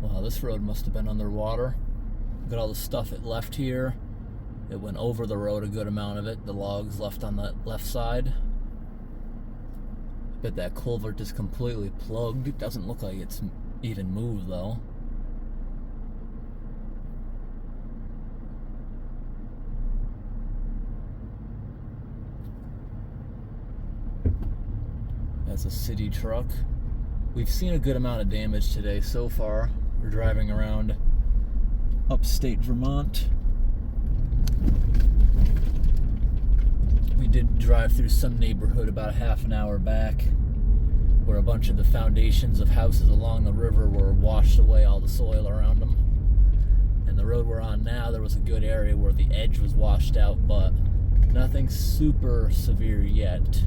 Wow, this road must have been underwater. Look at all the stuff it left here. It went over the road, a good amount of it. The logs left on the left side. I bet that culvert is completely plugged. It doesn't look like it's even moved though. That's a city truck. We've seen a good amount of damage today so far. We're driving around Upstate Vermont. We did drive through some neighborhood about a half an hour back where a bunch of the foundations of houses along the river were washed away, all the soil around them. And the road we're on now, there was a good area where the edge was washed out, but nothing super severe yet.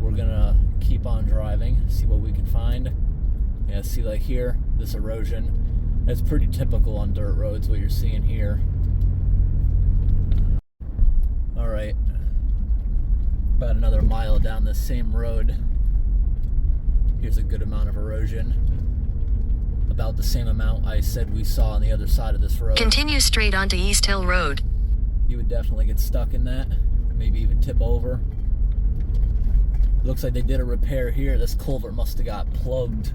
We're gonna keep on driving, see what we can find. Yeah, see, like here, this erosion, that's pretty typical on dirt roads, what you're seeing here. All right, about another mile down this same road, here's a good amount of erosion. About the same amount I said we saw on the other side of this road. Continue straight onto East Hill Road. You would definitely get stuck in that, maybe even tip over. Looks like they did a repair here. This culvert must have got plugged.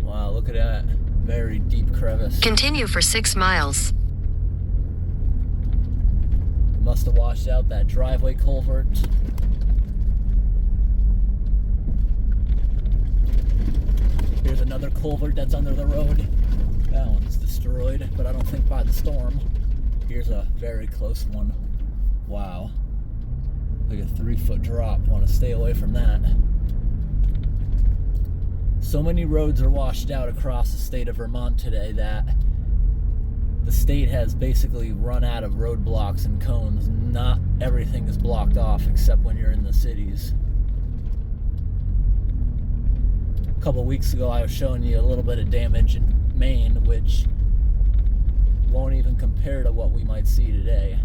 Wow, look at that. Very deep crevice. Continue for 6 miles. Must have washed out that driveway culvert. Here's another culvert that's under the road. That one's destroyed, but I don't think by the storm. Here's a very close one. Wow. Like a 3-foot drop. Want to stay away from that. So many roads are washed out across the state of Vermont today that the state has basically run out of roadblocks and cones. Not everything is blocked off except when you're in the cities. A couple weeks ago I was showing you a little bit of damage in Maine, which won't even compare to what we might see today.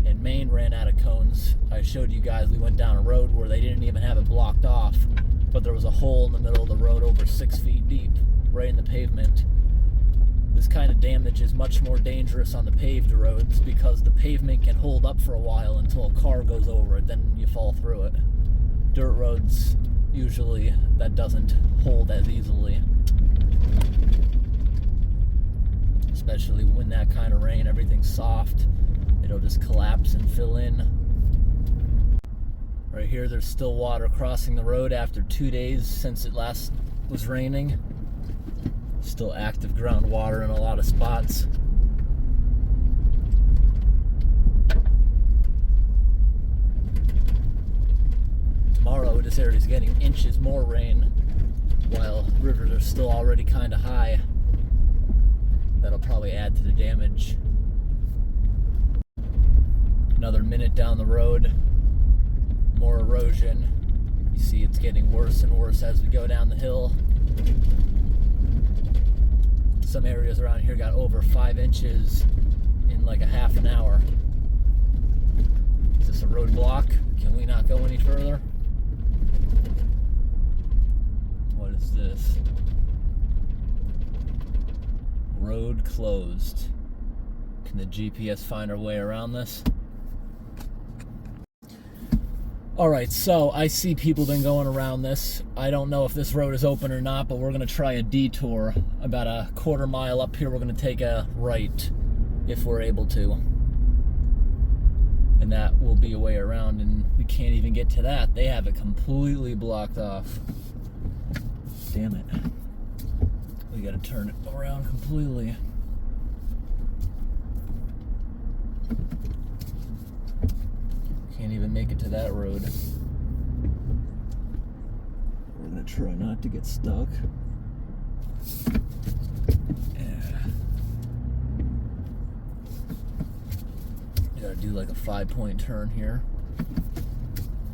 And Maine ran out of cones. I showed you guys we went down a road where they didn't even have it blocked off, but there was a hole in the middle of the road over 6 feet deep, right in the pavement. This kind of damage is much more dangerous on the paved roads because the pavement can hold up for a while until a car goes over it, then you fall through it. Dirt roads, usually, that doesn't hold as easily. Especially when that kind of rain, everything's soft. It'll just collapse and fill in. Right here, there's still water crossing the road after 2 days since it last was raining. Still active groundwater in a lot of spots. Tomorrow, this area is getting inches more rain, while rivers are still already kind of high. That'll probably add to the damage. Another minute down the road, more erosion. You see it's getting worse and worse as we go down the hill. Some areas around here got over 5 inches in like a half an hour. Is this a roadblock? Can we not go any further? What is this? Road closed. Can the GPS find our way around this? Alright, so I see people been going around this. I don't know if this road is open or not, but we're going to try a detour. About a quarter mile up here, we're going to take a right, if we're able to. And that will be a way around, and we can't even get to that. They have it completely blocked off. Damn it. We got to turn it around completely. Can't even make it to that road. We're gonna try not to get stuck. Yeah. You gotta do like a 5-point turn here.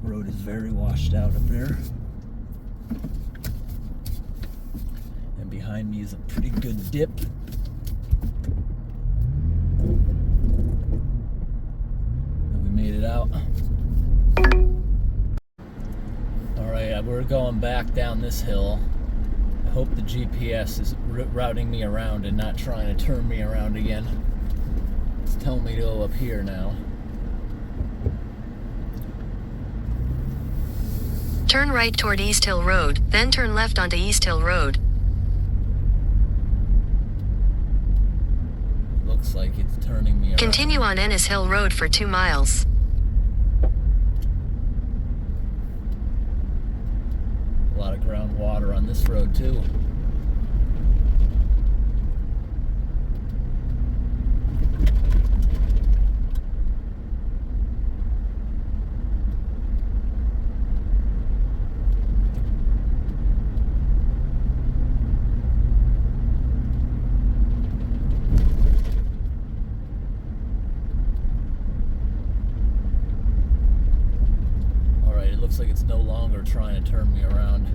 Road is very washed out up there. And behind me is a pretty good dip. And we made it out. Alright, we're going back down this hill. Hope the GPS is routing me around and not trying to turn me around again. It's telling me to go up here now. Turn right toward East Hill Road, then turn left onto East Hill Road. Looks like it's turning me around. Continue on Ennis Hill Road for 2 miles. A lot of groundwater on this road too. Alright, it looks like it's no longer trying to turn me around.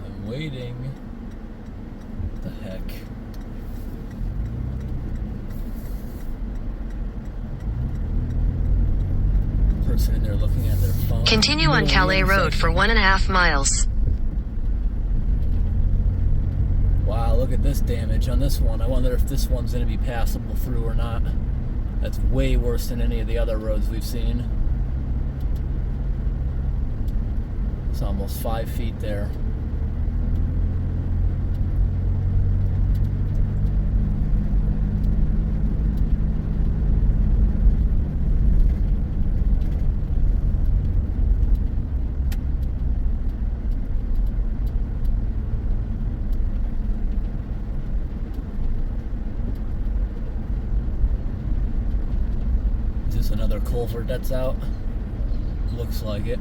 I'm waiting. What the heck? Person in there looking at their phone. Continue on Calais Road for 1.5 miles. Wow, look at this damage on this one. I wonder if this one's going to be passable through or not. That's way worse than any of the other roads we've seen. It's almost 5 feet there. Is this another culvert that's out? Looks like it.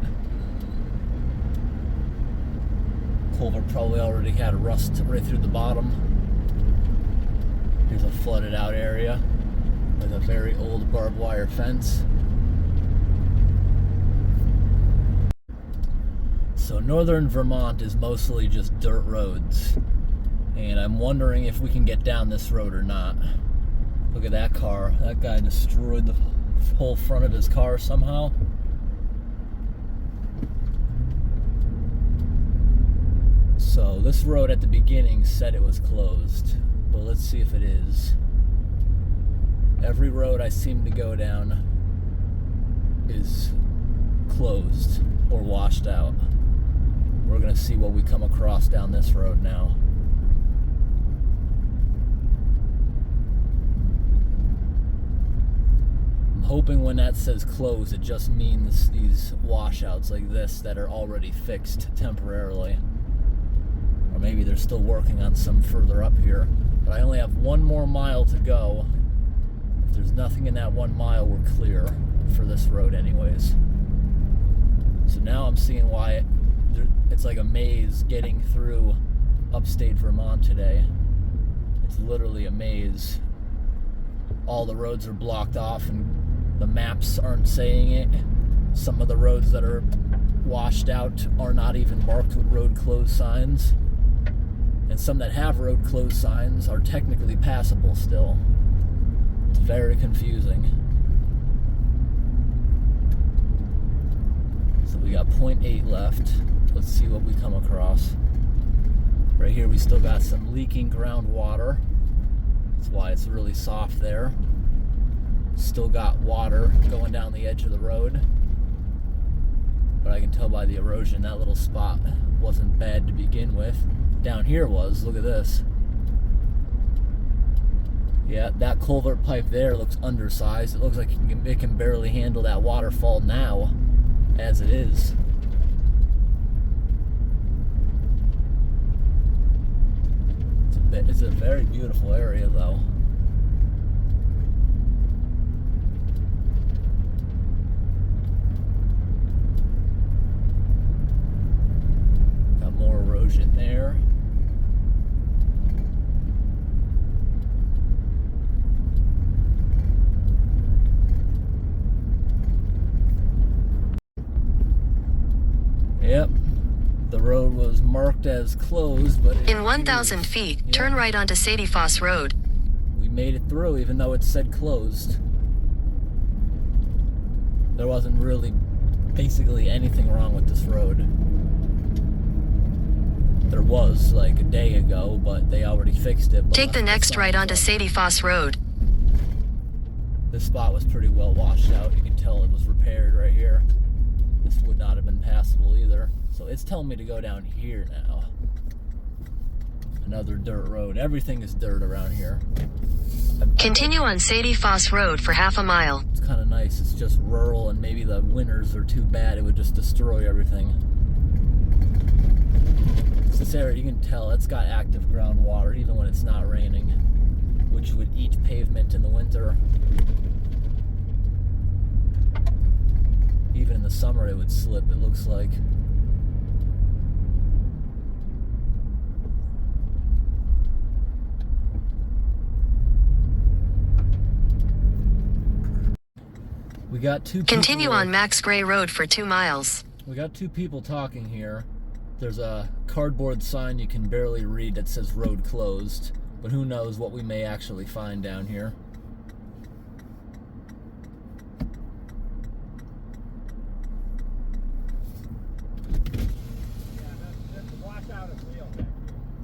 Culvert probably already had rust right through the bottom. Here's a flooded out area with a very old barbed wire fence. So northern Vermont is mostly just dirt roads, and I'm wondering if we can get down this road or not. Look at that car. That guy destroyed the whole front of his car somehow. So this road at the beginning said it was closed, but let's see if it is. Every road I seem to go down is closed or washed out. We're gonna see what we come across down this road now. I'm hoping when that says closed, it just means these washouts like this that are already fixed temporarily. Or maybe they're still working on some further up here. But I only have 1 more mile to go. If there's nothing in that 1 mile, we're clear for this road anyways. So now I'm seeing why it's like a maze getting through upstate Vermont today. It's literally a maze. All the roads are blocked off and the maps aren't saying it. Some of the roads that are washed out are not even marked with road closed signs. And some that have road closed signs are technically passable still. It's very confusing. So we got 0.8 left. Let's see what we come across. Right here we still got some leaking groundwater. That's why it's really soft there. Still got water going down the edge of the road. But I can tell by the erosion that little spot wasn't bad to begin with. Down here was, look at this. Yeah, that culvert pipe there looks undersized. It looks like it can barely handle that waterfall now, as it is. It's a very beautiful area though. Got more erosion there. Yep. The road was marked as closed, but in 1,000 feet, turn right onto Sadie Foss Road. We made it through, even though it said closed. There wasn't really basically anything wrong with this road. There was like a day ago, but they already fixed it. Take the next right onto Sadie Foss Road. This spot was pretty well washed out. You can tell it was repaired right here. This would not have been passable either. So it's telling me to go down here now. Another dirt road. Everything is dirt around here. Continue on Sadie Foss Road for half a mile. It's kind of nice. It's just rural, and maybe the winters are too bad. It would just destroy everything. This area, you can tell it's got active groundwater even when it's not raining, which would eat pavement in the winter. Even in the summer it would slip, it looks like. We got two people. Continue on Max Gray Road for 2 miles. We got two people talking here. There's a cardboard sign you can barely read that says road closed, but who knows what we may actually find down here.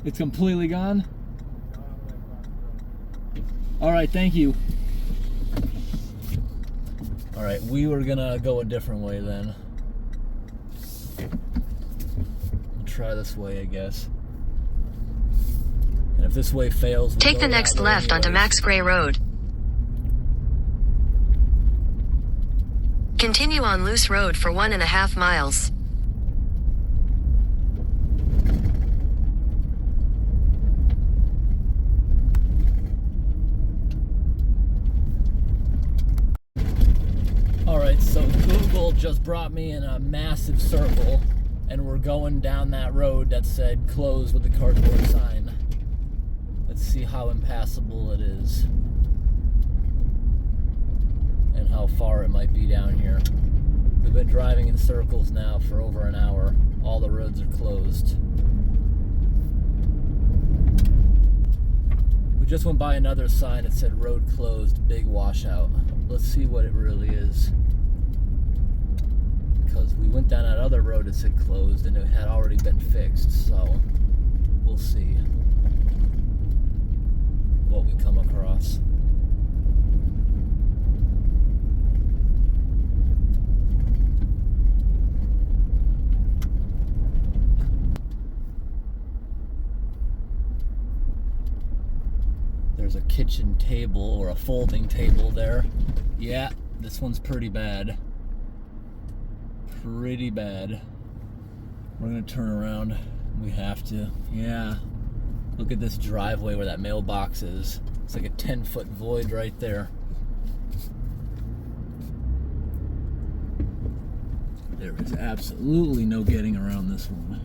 It's completely gone? Alright, thank you. Alright, we were gonna go a different way then. We'll try this way, I guess. And if this way fails, we'll take go the next that way left onto anyways. Max Gray Road. Continue on Loose Road for 1.5 miles. Alright, so Google just brought me in a massive circle, and we're going down that road that said closed with the cardboard sign. Let's see how impassable it is, and how far it might be down here. We've been driving in circles now for over an hour. All the roads are closed. We just went by another sign that said road closed, big washout. Let's see what it really is. Because we went down that other road that said closed and it had already been fixed, so we'll see what we come across. There's a kitchen table or a folding table there. Yeah, this one's pretty bad. Pretty bad. We're gonna turn around. We have to. Yeah. Look at this driveway where that mailbox is. It's like a 10-foot void right there. There is absolutely no getting around this one.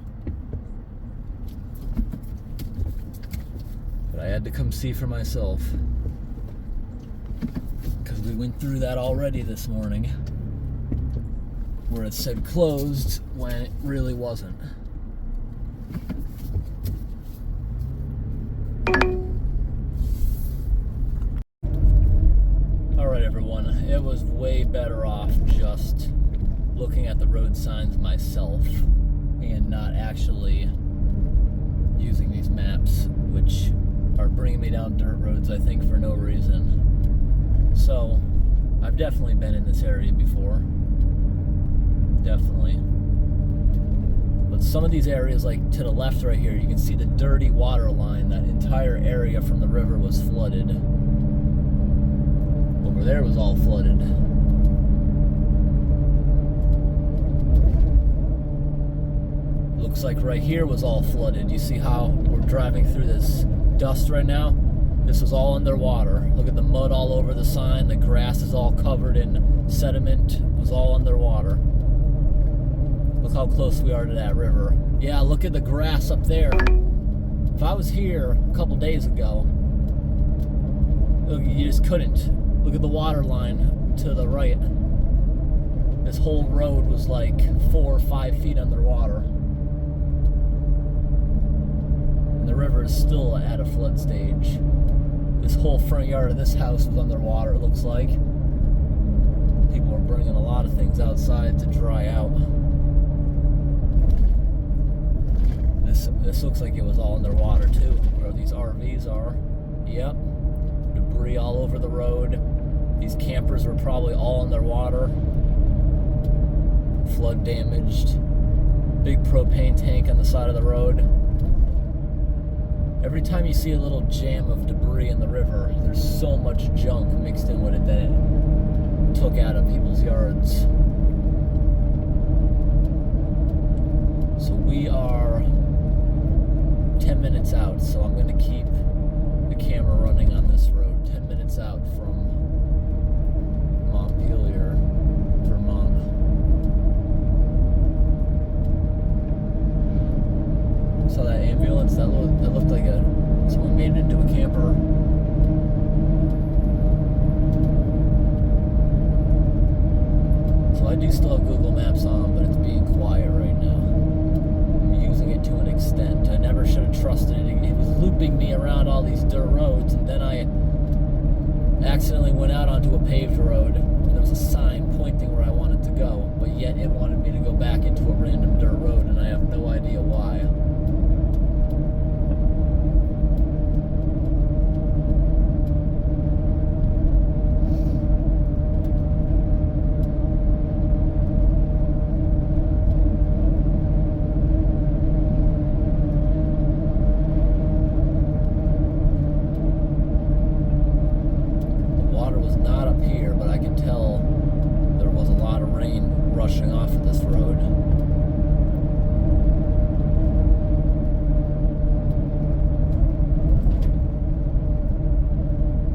But I had to come see for myself, because we went through that already this morning, where it said closed when it really wasn't. Alright everyone, it was way better off just looking at the road signs myself and not actually using these maps, which are bringing me down dirt roads, I think, for no reason. So, I've definitely been in this area before. Definitely. But some of these areas, like to the left right here, you can see the dirty water line. That entire area from the river was flooded. Over there was all flooded. Looks like right here was all flooded. You see how we're driving through this dust right now? This is all underwater. Look at the mud all over the sign. The grass is all covered in sediment. It was all underwater. Look how close we are to that river. Yeah, look at the grass up there. If I was here a couple days ago, look, you just couldn't. Look at the water line to the right. This whole road was like 4 or 5 feet underwater. And the river is still at a flood stage. This whole front yard of this house was underwater, it looks like. People were bringing a lot of things outside to dry out. This looks like it was all underwater too, where these RVs are. Yep. Debris all over the road. These campers were probably all underwater. Flood damaged. Big propane tank on the side of the road. Every time you see a little jam of debris in the river, there's so much junk mixed in with it that it took out of people's yards. So we are 10 minutes out, so I'm going to keep the camera running on this road. 10 minutes out from Montpelier, Vermont. Saw that ambulance, that looked like someone made it into a camper. So I do still have Google Maps on, but it's being quiet right now. I'm using it to an extent. I never should have trusted it. It was looping me around all these dirt roads, and then I accidentally went out onto a paved road, and there was a sign pointing where I wanted to go, but yet it wanted me to go back into a random dirt road, and I have no idea why. Rushing off of this road.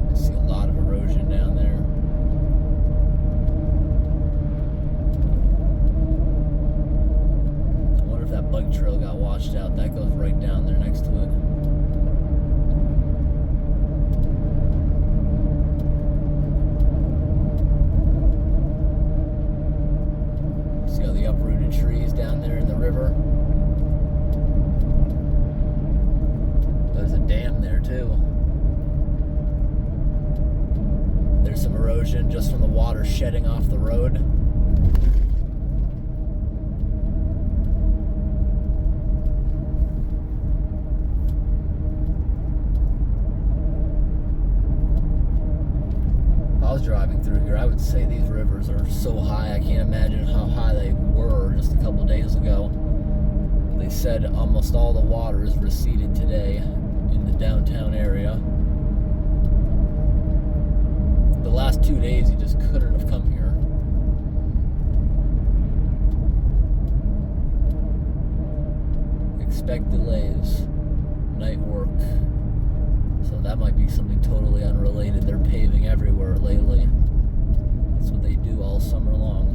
I see a lot of erosion down there. I wonder if that bike trail got washed out. That goes right down there next to it. See all the uprooted trees down there in the river? There's a dam there too. There's some erosion just from the water shedding off the road. Driving through here, I would say these rivers are so high. I can't imagine how high they were just a couple days ago. They said almost all the water is receded today in the downtown area. The last 2 days you just couldn't have come here. Expect delays, night work. So that might be something totally unrelated. They're paving everywhere lately. That's what they do all summer long.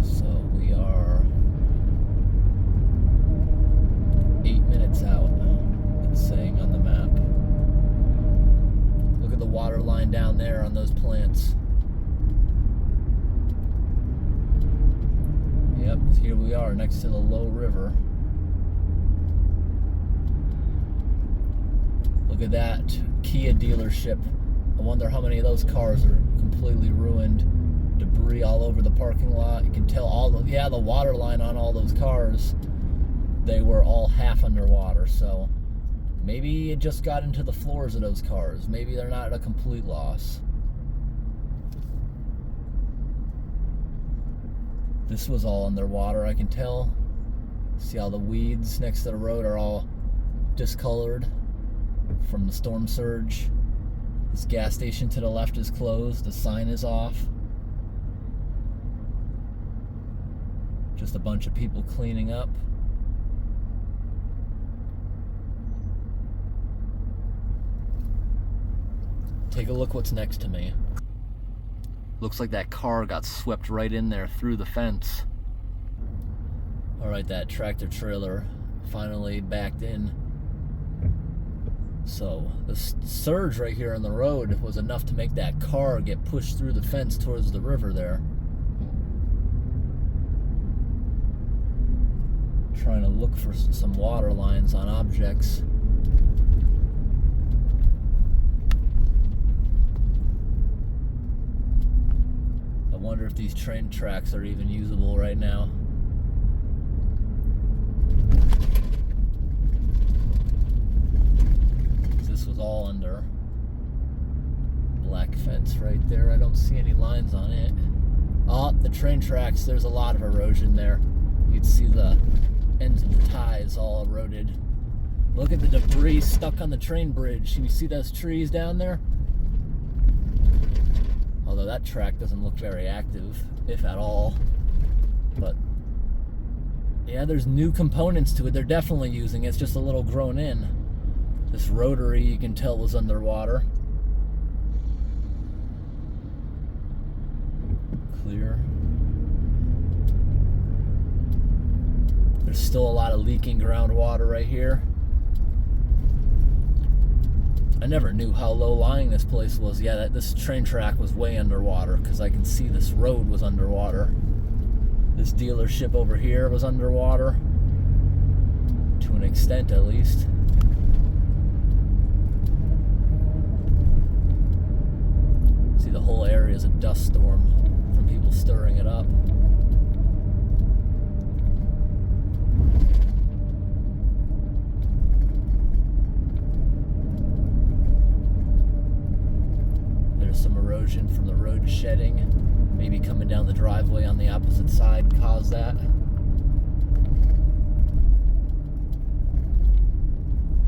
So we are 8 minutes out. Saying on the map. Look at the water line down there on those plants. Yep, here we are next to the low river. Look at that Kia dealership. I wonder how many of those cars are completely ruined. Debris all over the parking lot. You can tell the water line on all those cars, they were all half underwater, so maybe it just got into the floors of those cars. Maybe they're not a complete loss. This was all underwater, I can tell. See how the weeds next to the road are all discolored from the storm surge. This gas station to the left is closed. The sign is off. Just a bunch of people cleaning up. Take a look what's next to me. Looks like that car got swept right in there through the fence. All right, that tractor trailer finally backed in. So the surge right here on the road was enough to make that car get pushed through the fence towards the river there. Trying to look for some water lines on objects. I wonder if these train tracks are even usable right now. This was all under black fence right there. I don't see any lines on it. Oh, the train tracks, there's a lot of erosion there. You'd see the ends of the ties all eroded. Look at the debris stuck on the train bridge. Can you see those trees down there? Although that track doesn't look very active, if at all. But yeah, there's new components to it. They're definitely using it. It's just a little grown in. This rotary, you can tell, was underwater. Clear. There's still a lot of leaking groundwater right here. I never knew how low-lying this place was. Yeah, this train track was way underwater because I can see this road was underwater. This dealership over here was underwater. To an extent, at least. See, the whole area is a dust storm from people stirring it up. There's some erosion from the road shedding. Maybe coming down the driveway on the opposite side caused that.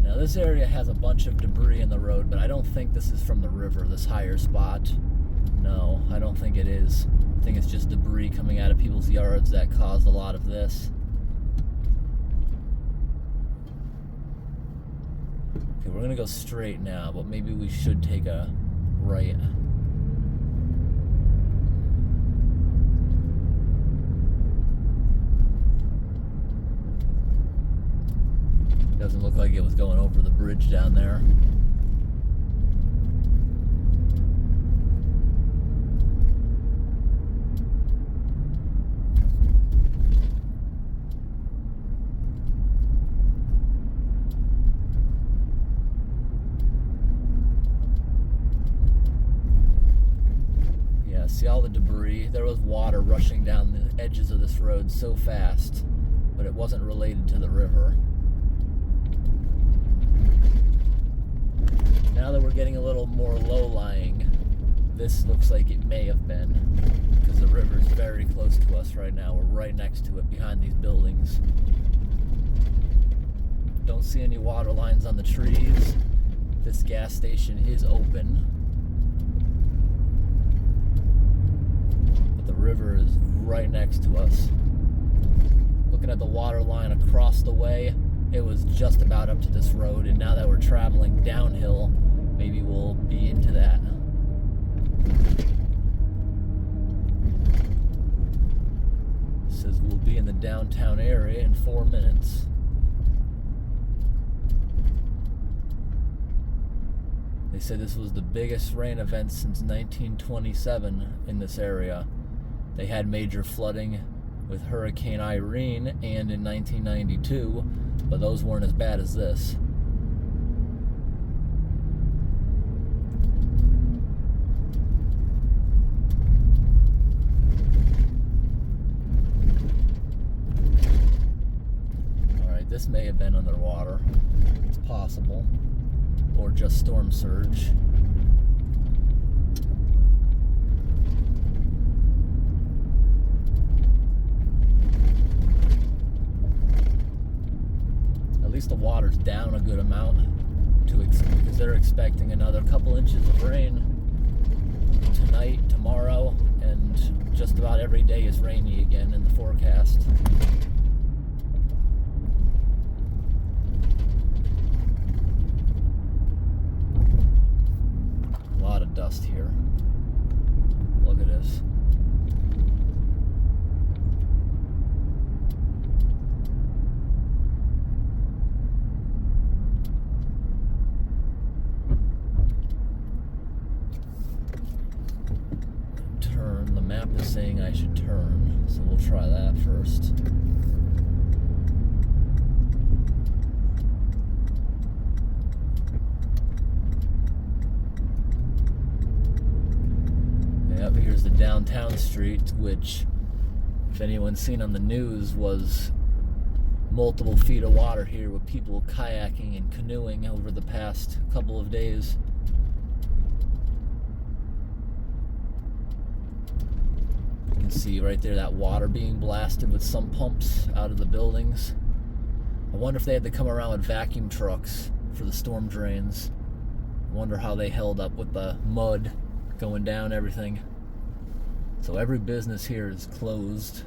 Now this area has a bunch of debris in the road, but I don't think this is from the river, this higher spot. No, I don't think it is. I think it's just debris coming out of people's yards that caused a lot of this. Okay, we're gonna go straight now, but maybe we should take a right. Doesn't look like it was going over the bridge down there. Yeah, see all the debris. There was water rushing down the edges of this road so fast, but it wasn't related to the river. Now that we're getting a little more low-lying, this looks like it may have been, because the river is very close to us right now. We're right next to it, behind these buildings. Don't see any water lines on the trees. This gas station is open, but the river is right next to us. Looking at the water line across the way, it was just about up to this road, and now that we're traveling downhill, maybe we'll be into that. It says we'll be in the downtown area in 4 minutes. They said this was the biggest rain event since 1927 in this area. They had major flooding with Hurricane Irene and in 1992, but those weren't as bad as this. Alright, this may have been underwater. It's possible. Or just storm surge. At least the water's down a good amount because they're expecting another couple inches of rain tonight, tomorrow, and just about every day is rainy again in the forecast. A lot of dust here. Look at this. saying I should turn, so we'll try that first. Yep, here's the downtown street, which, if anyone's seen on the news, was multiple feet of water here with people kayaking and canoeing over the past couple of days. You can see right there that water being blasted with sump pumps out of the buildings. I wonder if they had to come around with vacuum trucks for the storm drains. I wonder how they held up with the mud going down everything. So every business here is closed.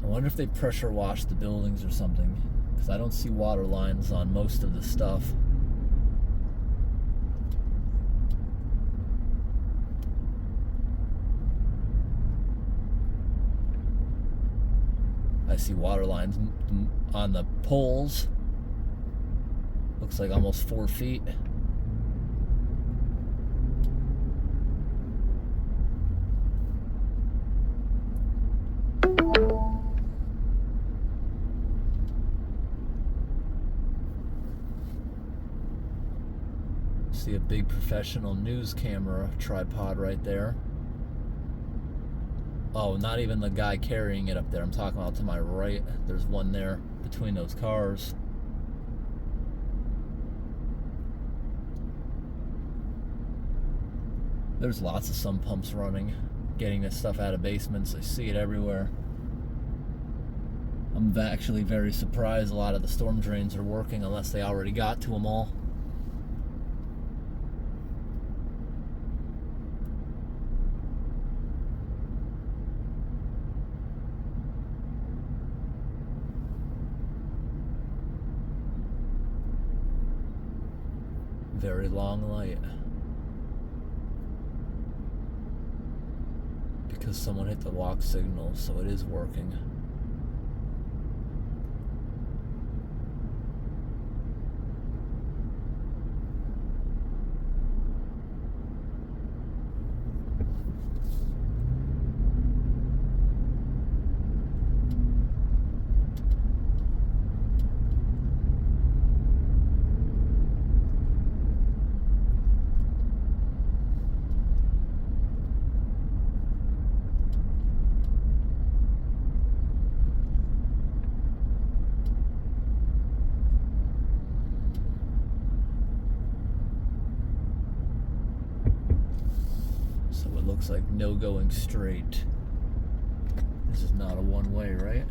I wonder if they pressure wash the buildings or something, because I don't see water lines on most of the stuff. I see water lines on the poles. Looks like almost 4 feet. See a big professional news camera tripod right there. Oh, not even the guy carrying it up there. I'm talking about to my right. There's one there between those cars. There's lots of sump pumps running, getting this stuff out of basements. I see it everywhere. I'm actually very surprised a lot of the storm drains are working, unless they already got to them all. Very long light. Because someone hit the walk signal, so it is working. Looks like no going straight. This is not a one-way, right?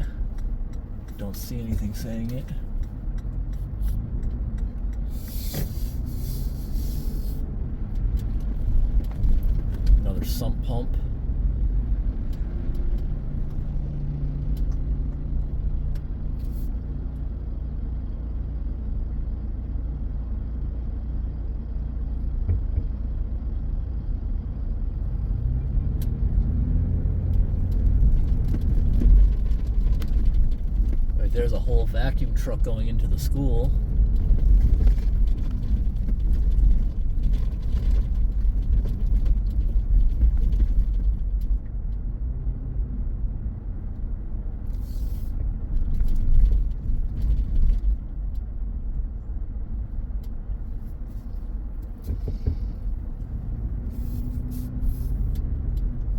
Don't see anything saying it. Another sump pump. There's a whole vacuum truck going into the school.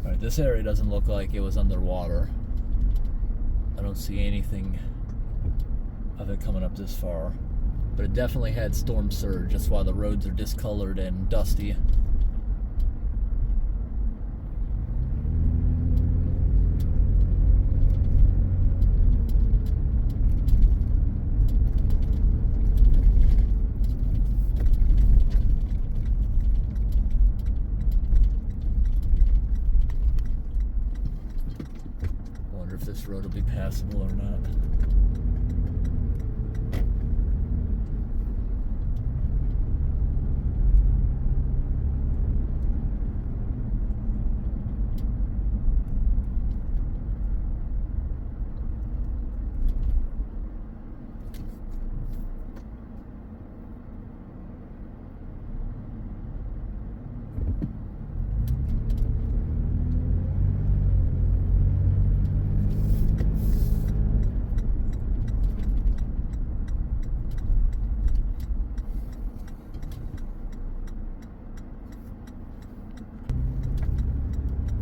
All right, this area doesn't look like it was underwater. I don't see anything of it coming up this far, but it definitely had storm surge. That's why the roads are discolored and dusty. Wonder if this road will be passable or not.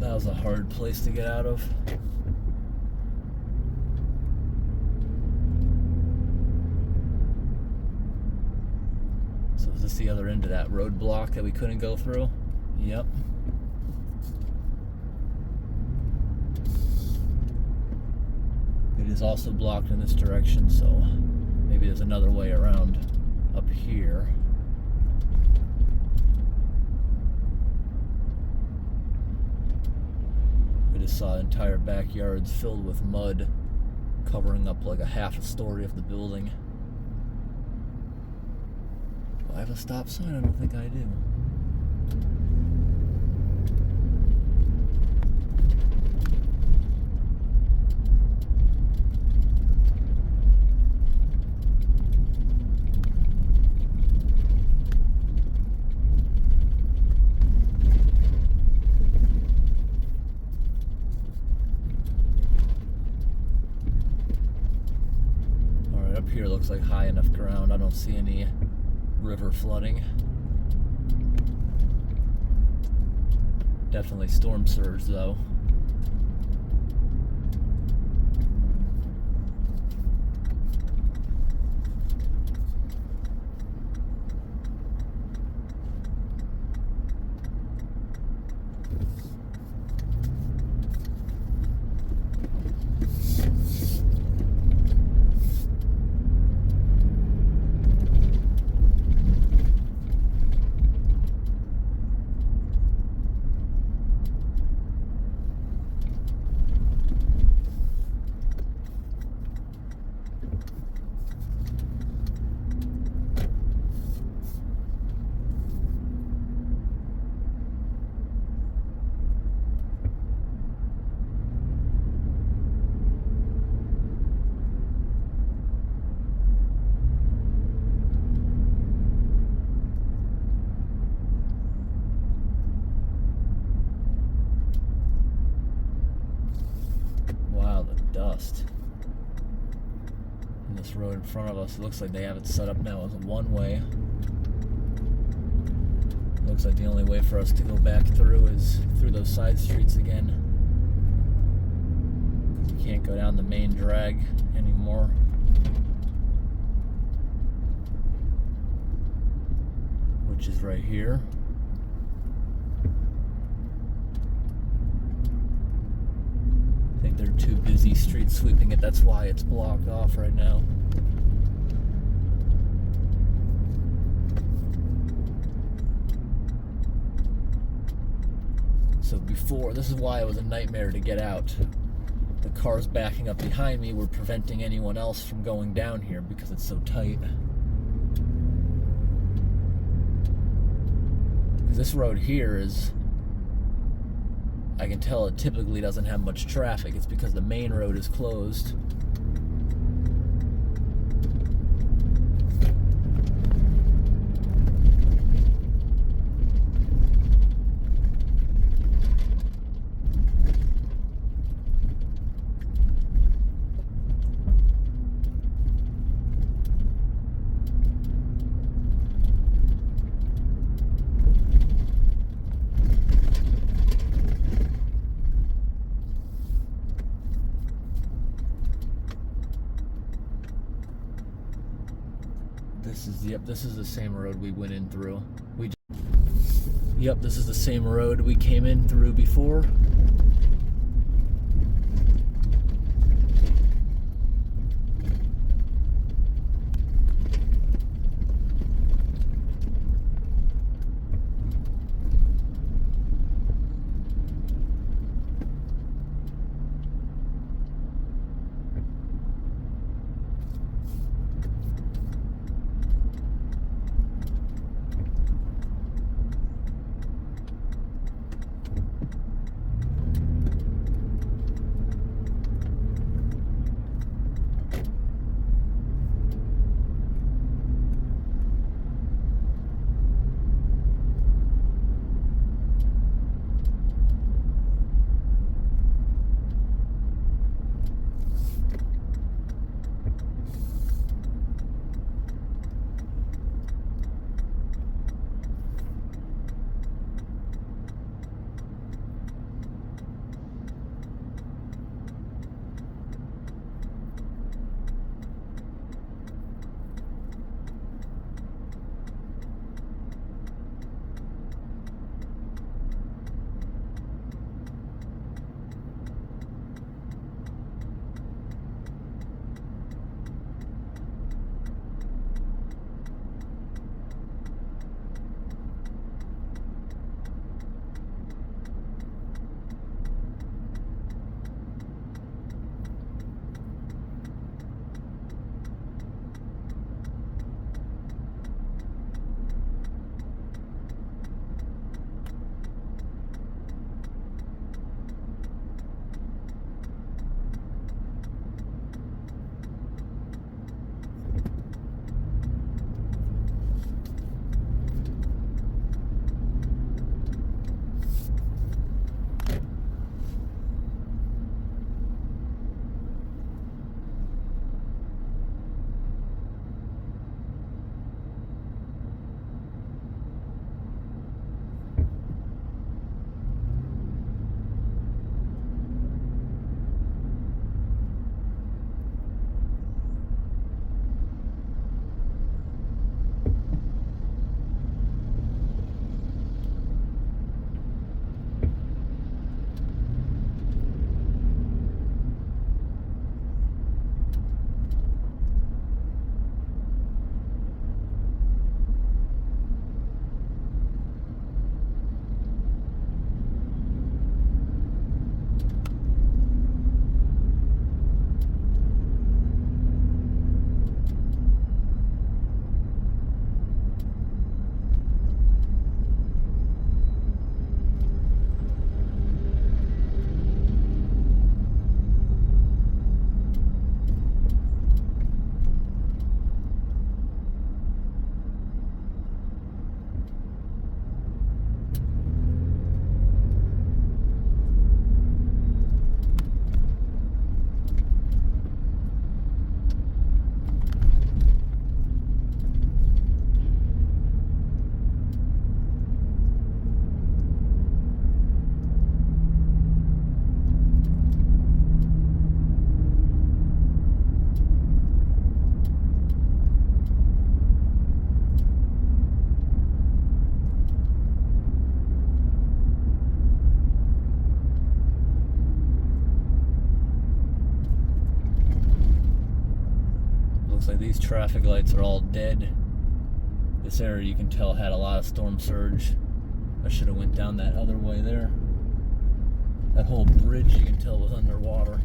That was a hard place to get out of. So is this the other end of that roadblock that we couldn't go through? Yep. It is also blocked in this direction, so maybe there's another way around up here. We just saw entire backyards filled with mud, covering up like a half a story of the building. Do I have a stop sign? I don't think I do. Up here looks like high enough ground. I don't see any river flooding. Definitely storm surge though. Dust. And this road in front of us, it looks like they have it set up now as a one-way. Looks like the only way for us to go back through is through those side streets again. Because you can't go down the main drag anymore. Which is right here. They're too busy street sweeping it. That's why it's blocked off right now. So before, this is why it was a nightmare to get out. The cars backing up behind me were preventing anyone else from going down here because it's so tight. Because this road here is, I can tell it typically doesn't have much traffic. It's because the main road is closed. This is the same road we went in through. Yep, this is the same road we came in through before. Looks like these traffic lights are all dead. This area you can tell had a lot of storm surge. I should have went down that other way there. That whole bridge you can tell was underwater.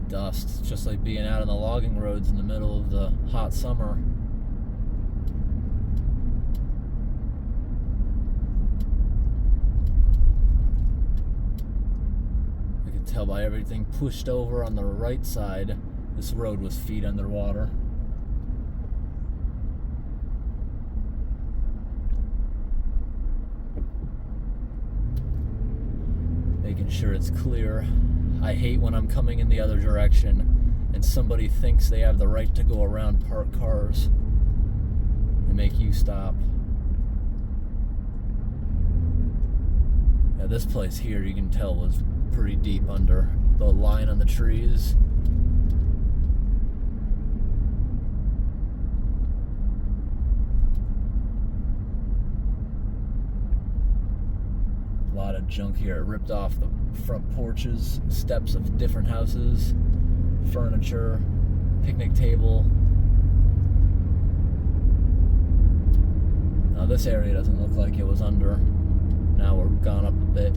Dust. It's just like being out on the logging roads in the middle of the hot summer. You can tell by everything pushed over on the right side, this road was feet underwater. Making sure it's clear. I hate when I'm coming in the other direction and somebody thinks they have the right to go around parked cars and make you stop. Yeah, this place here you can tell was pretty deep under the line on the trees. A lot of junk here. It ripped off the front porches, steps of different houses, furniture, picnic table. Now this area doesn't look like it was under. Now we're gone up a bit.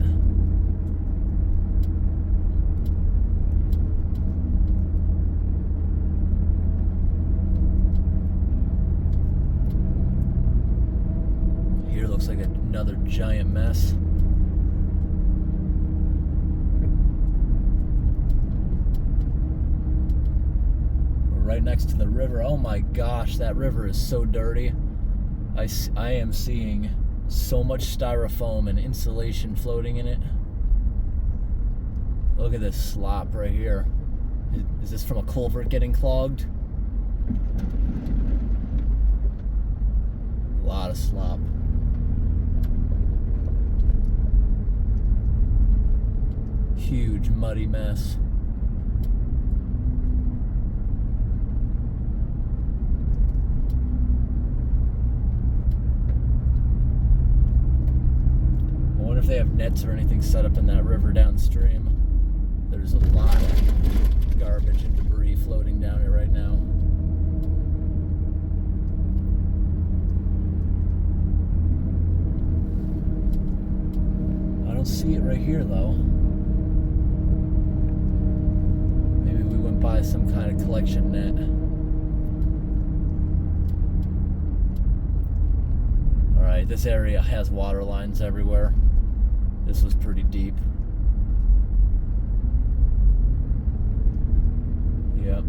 Here looks like another giant mess. Right next to the river. Oh my gosh, that river is so dirty. I am seeing so much styrofoam and insulation floating in it. Look at this slop right here. Is this from a culvert getting clogged? A lot of slop. Huge muddy mess. If they have nets or anything set up in that river downstream. There's a lot of garbage and debris floating down it right now. I don't see it right here though. Maybe we went by some kind of collection net. Alright, this area has water lines everywhere. This was pretty deep. Yep.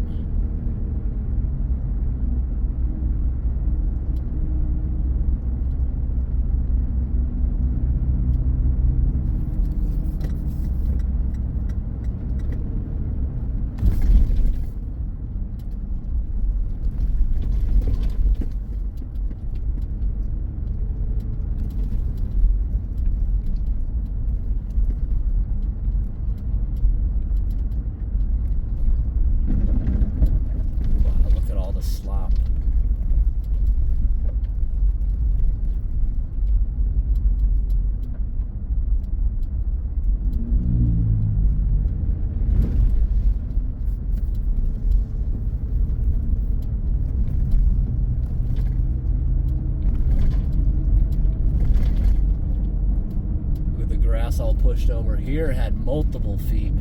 All pushed over. Here had multiple feet.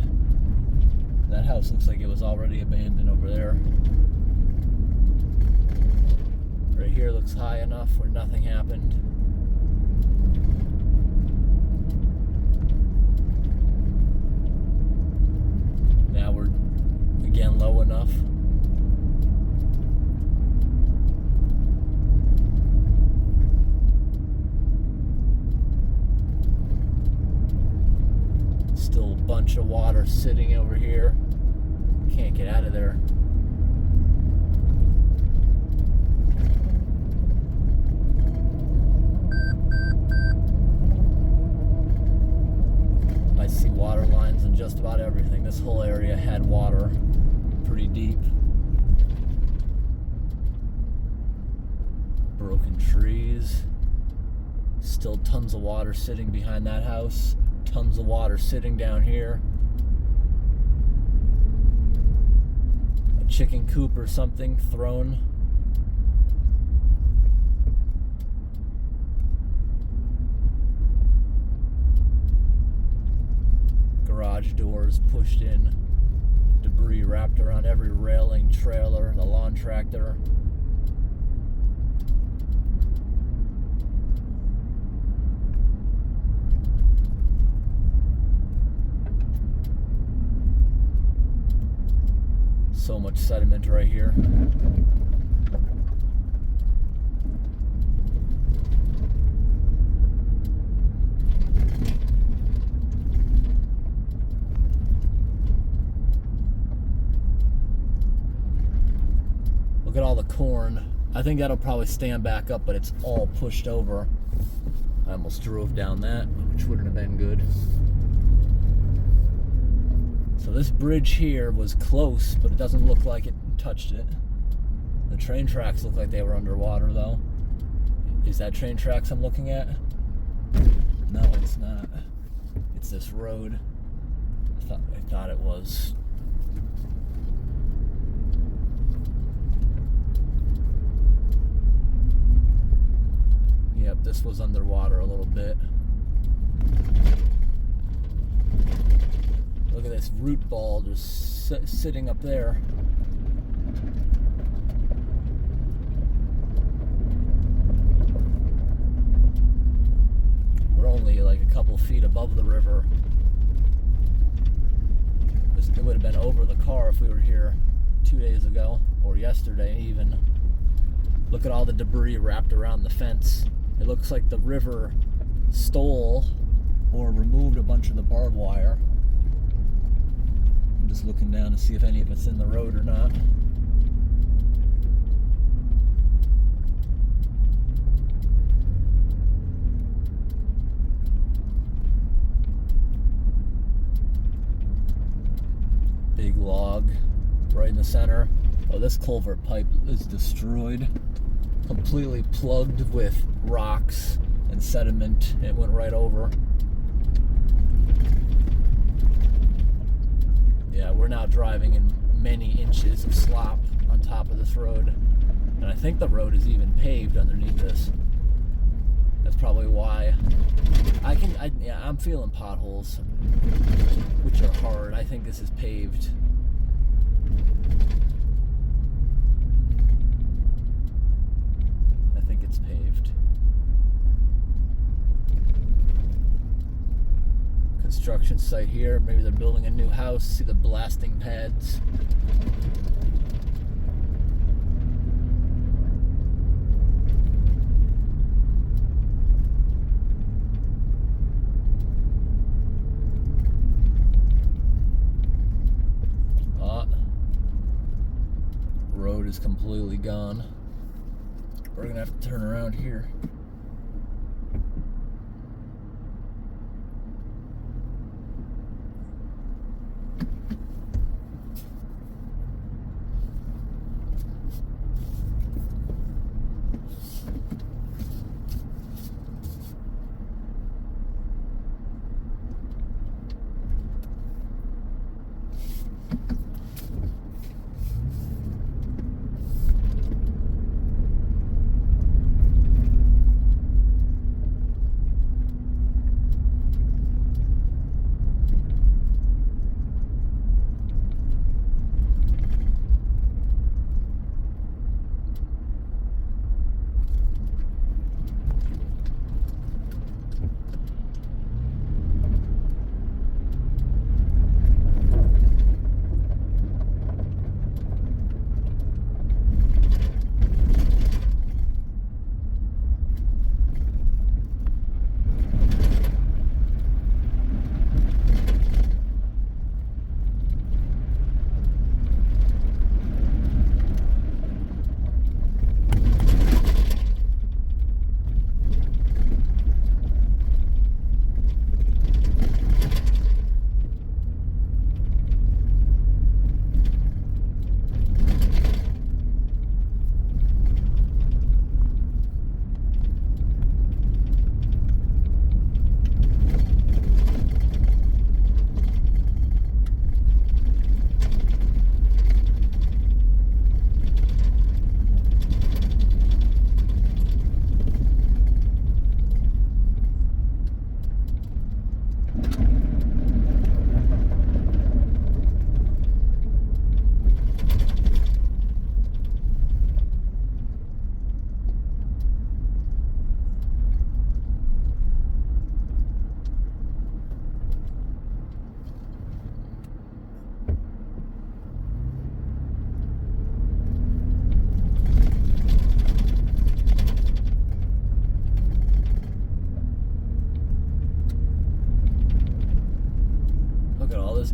That house looks like it was already abandoned over there. Right here looks high enough where nothing happened. Now we're again low enough. Still a bunch bunch of water sitting over here. Can't get out of there. I see water lines in just about everything. This whole area had water pretty deep. Broken trees. Still tons of water sitting behind that house. Tons of water sitting down here. A chicken coop or something thrown. Garage doors pushed in. Debris wrapped around every railing, trailer, the lawn tractor. So much sediment right here. Look at all the corn. I think that'll probably stand back up, but it's all pushed over. I almost drove down that, which wouldn't have been good. So this bridge here was close, but it doesn't look like it touched it. The train tracks look like they were underwater, though. Is that train tracks I'm looking at? No, it's not. It's this road. I thought it was. Yep, this was underwater a little bit. Look at this root ball just sitting up there. We're only like a couple feet above the river. It would have been over the car if we were here 2 days ago, or yesterday even. Look at all the debris wrapped around the fence. It looks like the river stole or removed a bunch of the barbed wire. I'm just looking down to see if any of it's in the road or not. Big log right in the center. Oh, this culvert pipe is destroyed. Completely plugged with rocks and sediment. It went right over. Yeah, we're now driving in many inches of slop on top of this road. And I think the road is even paved underneath this. That's probably why. I'm feeling potholes, which are hard. I think this is paved. I think it's paved. Construction site here. Maybe they're building a new house. See the blasting pads. Road is completely gone. We're gonna have to turn around here.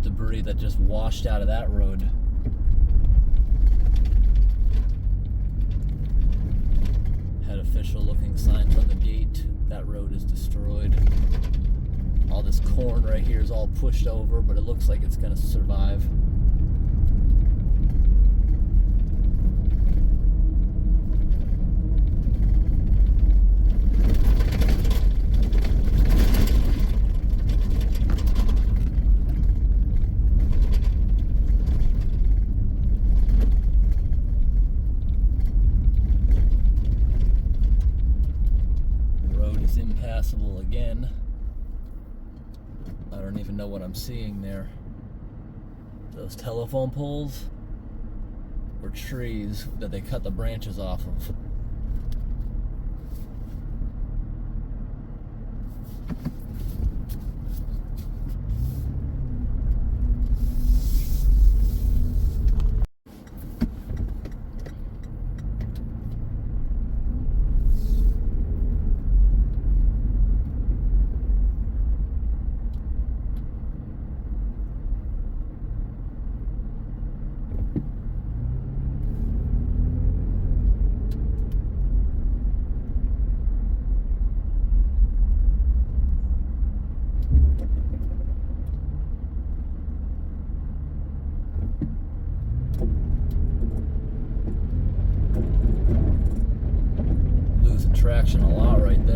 debris that just washed out of that road. Had official looking signs on the gate. That road is destroyed. All this corn right here is all pushed over, but it looks like it's going to survive. Impassable again. I don't even know what I'm seeing there. Those telephone poles or trees that they cut the branches off of. Traction a lot right